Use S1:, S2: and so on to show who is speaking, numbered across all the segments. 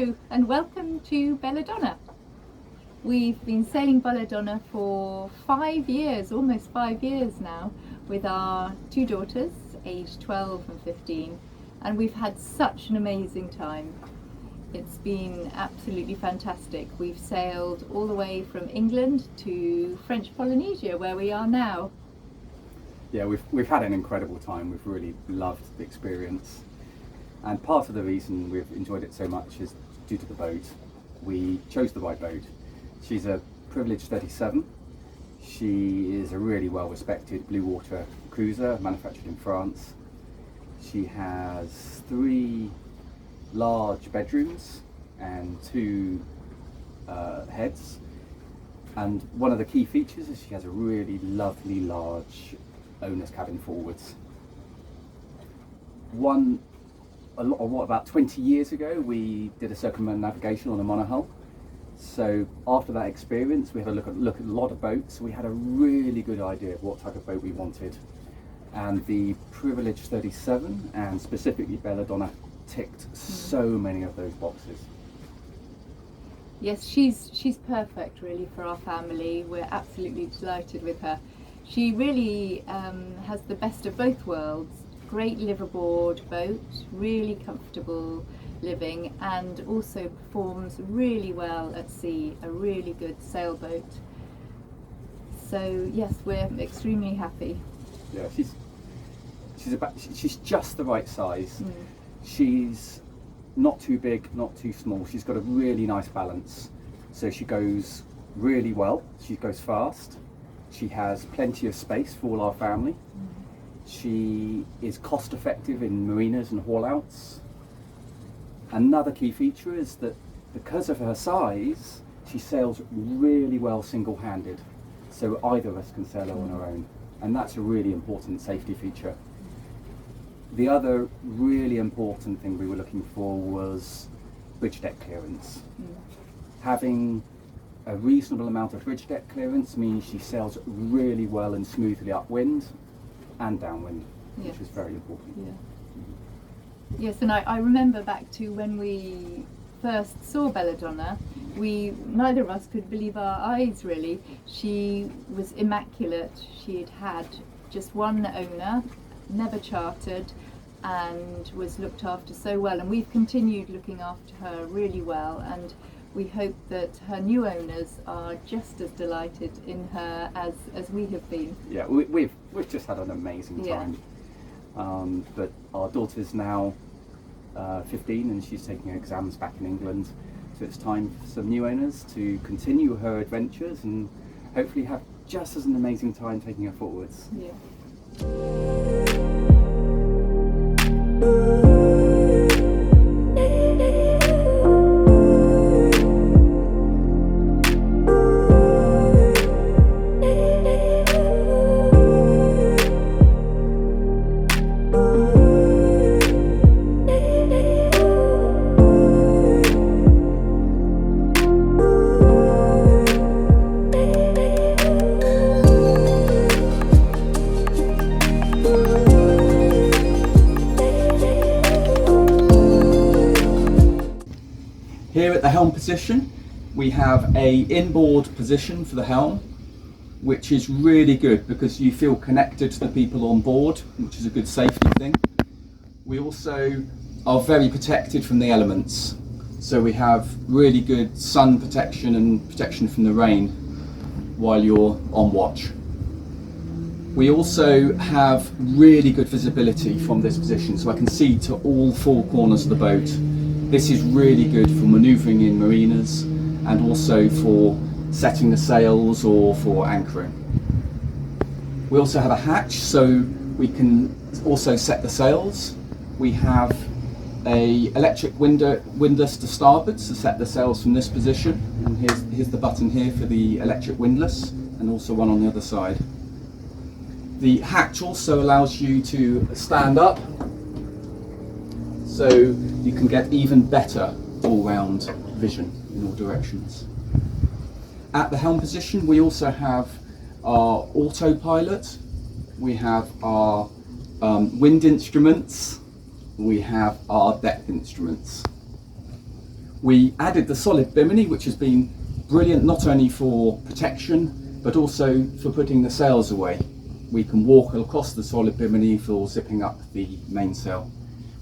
S1: Hello and welcome to Belladonna. We've been sailing Belladonna for 5 years, almost 5 years now, with our two daughters, aged 12 and 15, and we've had such an amazing time. It's been absolutely fantastic. We've sailed all the way from England to French Polynesia, where we are now.
S2: Yeah, we've had an incredible time. We've really loved the experience, and part of the reason we've enjoyed it so much is due to the boat. We chose the right boat. She's a Privilege 37. She is a really well respected blue water cruiser manufactured in France. She has 3 large bedrooms and 2 heads, and one of the key features is she has a really lovely large owner's cabin forwards. About 20 years ago we did a circumnavigation on a monohull. So after that experience we had a look at a lot of boats. We had a really good idea of what type of boat we wanted, and the Privilege 37 and specifically Belladonna ticked so many of those boxes.
S1: Yes, she's perfect really for our family. We're absolutely delighted with her. She really has the best of both worlds. Great liveaboard boat, really comfortable living, and also performs really well at sea, a really good sailboat. So yes, we're extremely happy.
S2: Yeah, she's just the right size. She's not too big, not too small. She's got a really nice balance, so she goes really well. She goes fast. She has plenty of space for all our family. She is cost effective in marinas and haul outs. Another key feature is that because of her size, she sails really well single-handed, so either of us can sail her on her own, and that's a really important safety feature. The other really important thing we were looking for was bridge deck clearance. Having a reasonable amount of bridge deck clearance means she sails really well and smoothly upwind and downwind, which is very important.
S1: Yes, and I remember back to when we first saw Belladonna, neither of us could believe our eyes really. She was immaculate. She had had just one owner, never chartered, and was looked after so well, and we've continued looking after her really well, and we hope that her new owners are just as delighted in her as we have been.
S2: Yeah, we've just had an amazing time. But our daughter's now 15 and she's taking her exams back in England, so it's time for some new owners to continue her adventures and hopefully have just as an amazing time taking her forwards. Here at the helm position, we have a inboard position for the helm, which is really good because you feel connected to the people on board, which is a good safety thing. We also are very protected from the elements, so we have really good sun protection and protection from the rain while you're on watch. We also have really good visibility from this position, so I can see to all 4 corners of the boat. This is really good for manoeuvring in marinas and also for setting the sails or for anchoring. We also have a hatch, so we can also set the sails. We have a electric windlass to starboard to set the sails from this position, and here's the button here for the electric windlass, and also one on the other side. The hatch also allows you to stand up, so you can get even better all-round vision in all directions. At the helm position we also have our autopilot, we have our wind instruments, we have our depth instruments. We added the solid bimini, which has been brilliant not only for protection but also for putting the sails away. We can walk across the solid bimini for zipping up the mainsail.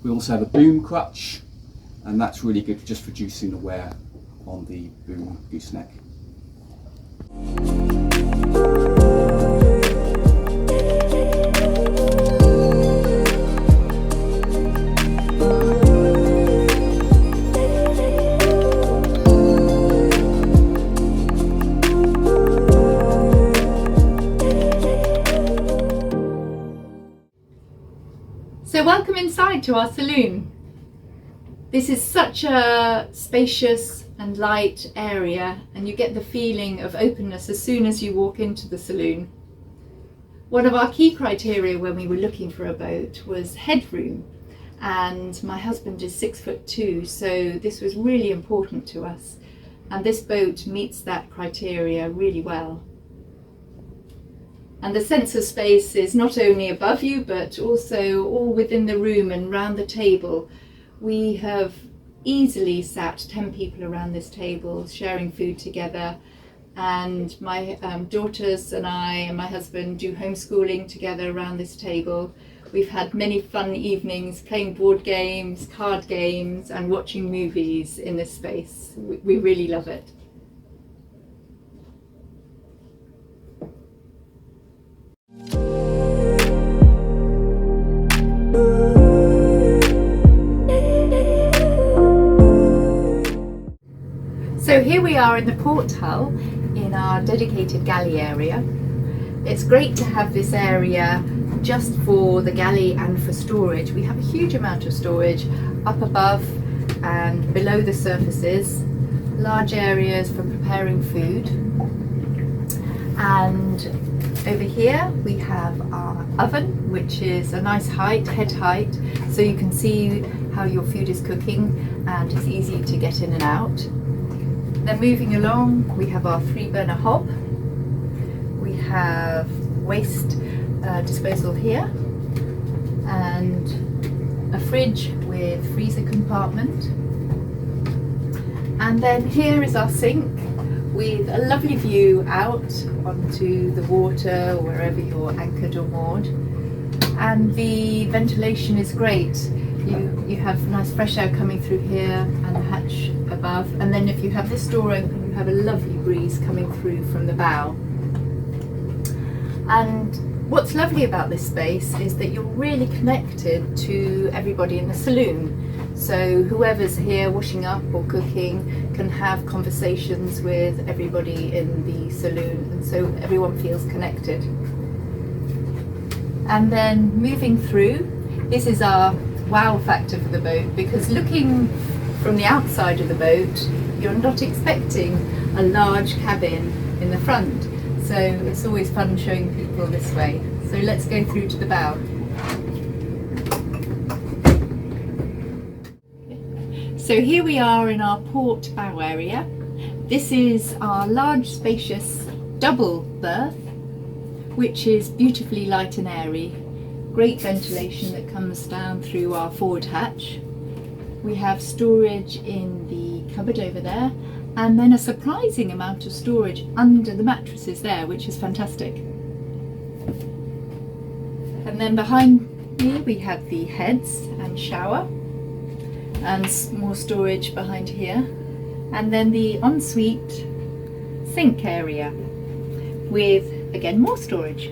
S2: We also have a boom crutch, and that's really good just reducing the wear on the boom gooseneck.
S1: So welcome inside to our saloon. This is such a spacious and light area, and you get the feeling of openness as soon as you walk into the saloon. One of our key criteria when we were looking for a boat was headroom, and my husband is 6'2", so this was really important to us, and this boat meets that criteria really well. And the sense of space is not only above you, but also all within the room and round the table. We have easily sat 10 people around this table sharing food together, and my daughters and I and my husband do homeschooling together around this table. We've had many fun evenings playing board games, card games, and watching movies in this space. We really love it. So here we are in the port hull in our dedicated galley area. It's great to have this area just for the galley and for storage. We have a huge amount of storage up above and below the surfaces, large areas for preparing food. And over here we have our oven, which is a nice height, head height, so you can see how your food is cooking and it's easy to get in and out. Then moving along, we have our 3-burner hob. We have waste disposal here, and a fridge with freezer compartment. And then here is our sink with a lovely view out onto the water or wherever you're anchored or moored. And the ventilation is great. You have nice fresh air coming through here and the hatch above, and then if you have this door open you have a lovely breeze coming through from the bow. And what's lovely about this space is that you're really connected to everybody in the saloon, so whoever's here washing up or cooking can have conversations with everybody in the saloon, and so everyone feels connected. And then moving through, this is our wow factor for the boat, because looking from the outside of the boat you're not expecting a large cabin in the front, so it's always fun showing people this way. So let's go through to the bow. So here we are in our port bow area. This is our large spacious double berth, which is beautifully light and airy. Great ventilation that comes down through our forward hatch. We have storage in the cupboard over there, and then a surprising amount of storage under the mattresses there, which is fantastic. And then behind me we have the heads and shower, and more storage behind here, and then the ensuite sink area with again more storage.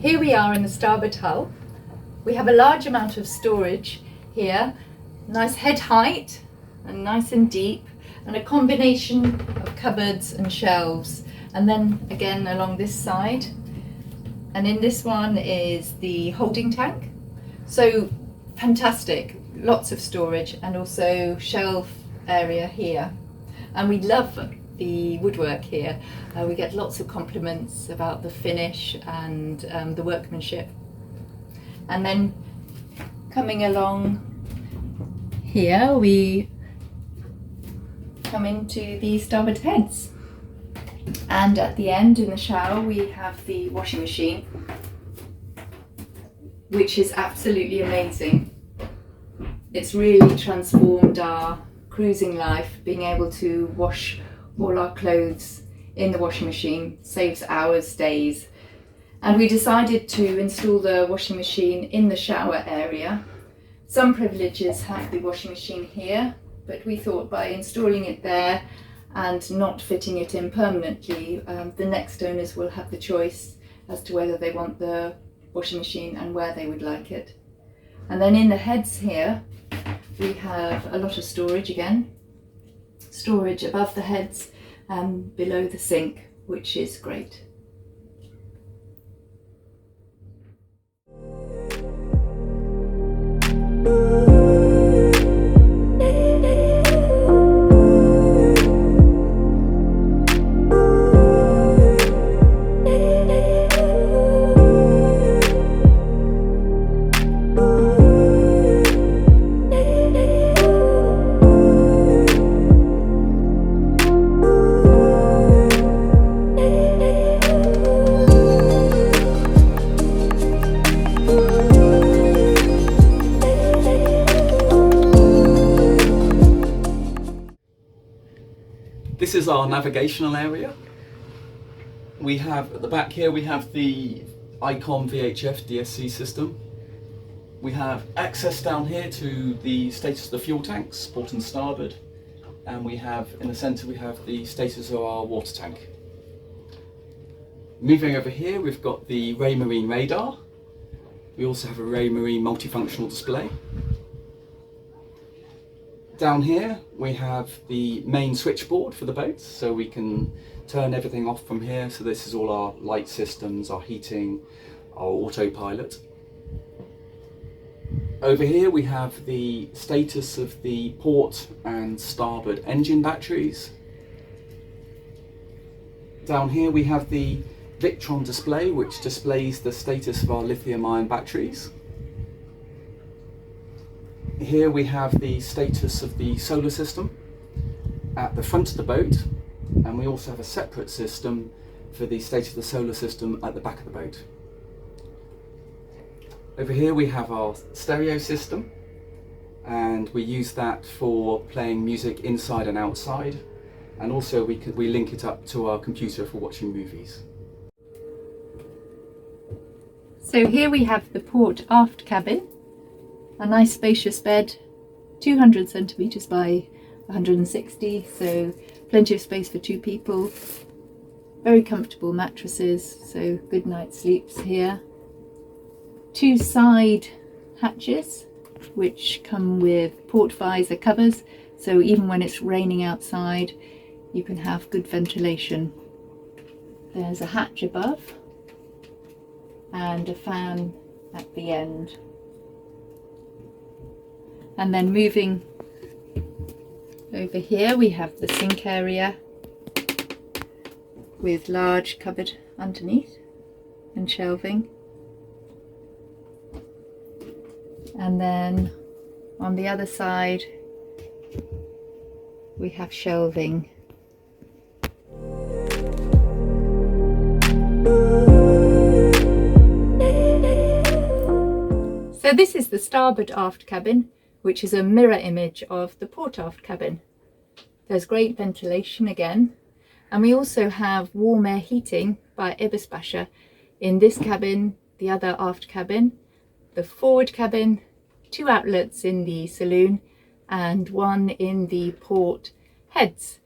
S1: Here we are in the starboard hull. We have a large amount of storage here, nice head height and nice and deep, and a combination of cupboards and shelves. And then again along this side, and in this one is the holding tank. So fantastic, lots of storage, and also shelf area here. And we love the woodwork here. We get lots of compliments about the finish and the workmanship. And then coming along here, we come into the starboard heads. And at the end in the shower, we have the washing machine, which is absolutely amazing. It's really transformed our cruising life. Being able to wash all our clothes in the washing machine saves hours, days. And we decided to install the washing machine in the shower area. Some privileges have the washing machine here, but we thought by installing it there and not fitting it in permanently, the next owners will have the choice as to whether they want the washing machine and where they would like it. And then in the heads here, we have a lot of storage again. Storage above the heads and below the sink, which is great.
S2: This is our navigational area. We have at the back here, we have the Icon VHF DSC system. We have access down here to the status of the fuel tanks, port and starboard. And we have, in the centre, we have the status of our water tank. Moving over here, we've got the Ray Marine radar. We also have a Ray Marine multifunctional display. Down here we have the main switchboard for the boat, so we can turn everything off from here. So this is all our light systems, our heating, our autopilot. Over here we have the status of the port and starboard engine batteries. Down here we have the Victron display, which displays the status of our lithium-ion batteries. Here we have the status of the solar system at the front of the boat, and we also have a separate system for the status of the solar system at the back of the boat. Over here we have our stereo system, and we use that for playing music inside and outside, and also we link it up to our computer for watching movies.
S1: So here we have the port aft cabin. A nice spacious bed, 200 centimetres by 160, so plenty of space for two people. Very comfortable mattresses, so good night's sleeps here. Two side hatches, which come with port visor covers, so even when it's raining outside, you can have good ventilation. There's a hatch above and a fan at the end. And then moving over here, we have the sink area with large cupboard underneath and shelving. And then on the other side, we have shelving. So this is the starboard aft cabin, which is a mirror image of the port aft cabin. There's great ventilation again, and we also have warm air heating by Eberspacher in this cabin, the other aft cabin, the forward cabin, 2 outlets in the saloon and 1 in the port heads,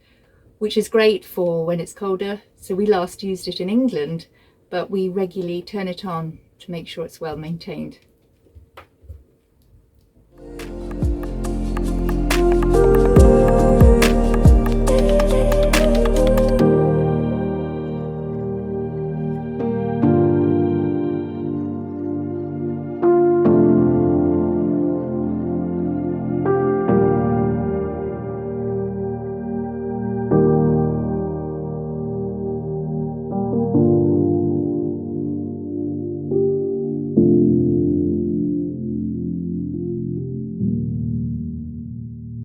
S1: which is great for when it's colder. So we last used it in England, but we regularly turn it on to make sure it's well maintained.